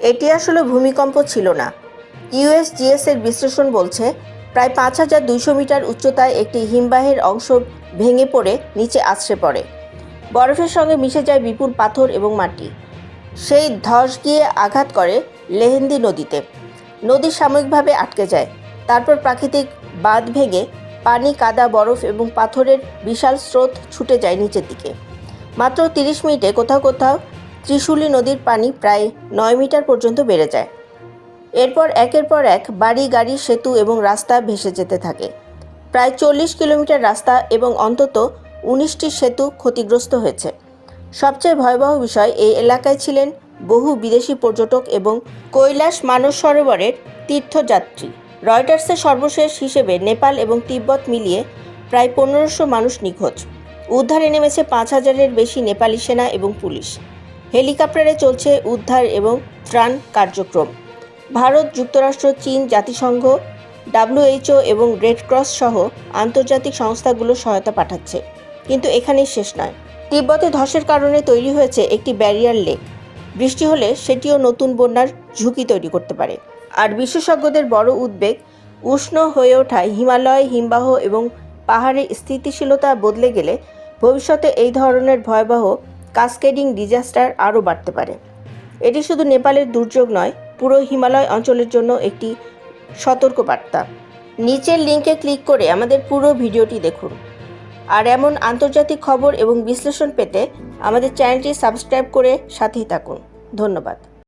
এটি আসলে ভূমিকম্প ছিল না। ইউএসজিএস এর বিশ্লেষণ বলছে প্রায় 5200 মিটার উচ্চতায় একটি হিমবাহের অংশ ভেঙে পড়ে নিচে আছড়ে পড়ে। বরফের সঙ্গে মিশে যায় বিপুল পাথর এবং মাটি। সেই ধস গিয়ে আঘাত করে লেহেন্দি নদীতে। নদী সাময়িকভাবে আটকে যায়। তারপর প্রাকৃতিক বাঁধ ভেঙে পানি, কাদা, বরফ এবং পাথরের বিশাল স্রোত ছুটে যায় নিচের দিকে। মাত্র 30 মিনিটে কোথাও কোথাও ত্রিশূলী নদীর পানি প্রায় 9 মিটার পর্যন্ত বেড়ে যায়। এরপর একের পর এক বাড়ি, গাড়ি, সেতু এবং রাস্তা ভেসে যেতে থাকে। প্রায় 40 কিলোমিটার রাস্তা এবং অন্তত 19টি সেতু ক্ষতিগ্রস্ত হয়েছে। সবচেয়ে ভয়াবহ বিষয়, এই এলাকায় ছিলেন বহু বিদেশি পর্যটক এবং কৈলাস মানস সরোবরের তীর্থযাত্রী। রয়টার্সের সর্বশেষ হিসেবে নেপাল এবং তিব্বত মিলিয়ে প্রায় 1500 মানুষ নিখোঁজ। উদ্ধারে নেমেছে 5000-এর বেশি নেপালি সেনা এবং পুলিশ। হেলিকপ্টারে চলছে উদ্ধার এবং ত্রাণ কার্যক্রম। ভারত, যুক্তরাষ্ট্র, চীন, জাতিসংঘ, WHO এবং রেড ক্রস সহ আন্তর্জাতিক সংস্থাগুলো সহায়তা পাঠাচ্ছে। কিন্তু এখানেই শেষ নয়। তিব্বতে ধসের কারণে তৈরি হয়েছে একটি ব্যারিয়ার লেক। বৃষ্টি হলে সেটিও নতুন বন্যার ঝুঁকি তৈরি করতে পারে। আর বিশেষজ্ঞদের বড় উদ্বেগ, উষ্ণ হয়ে ওঠা হিমালয়, হিমবাহ এবং পাহাড়ের স্থিতিশীলতা বদলে গেলে ভবিষ্যতে এই ধরনের ভয়াবহ কাসকেডিং ডিজাস্টার আরও বাড়তে পারে। এটি শুধু নেপালের দুর্যোগ নয়, পুরো হিমালয় অঞ্চলের জন্য একটি সতর্কবার্তা। নিচের লিঙ্কে ক্লিক করে আমাদের পুরো ভিডিওটি দেখুন। আর এমন আন্তর্জাতিক খবর এবং বিশ্লেষণ পেতে আমাদের চ্যানেলটি সাবস্ক্রাইব করে সাথেই থাকুন। ধন্যবাদ।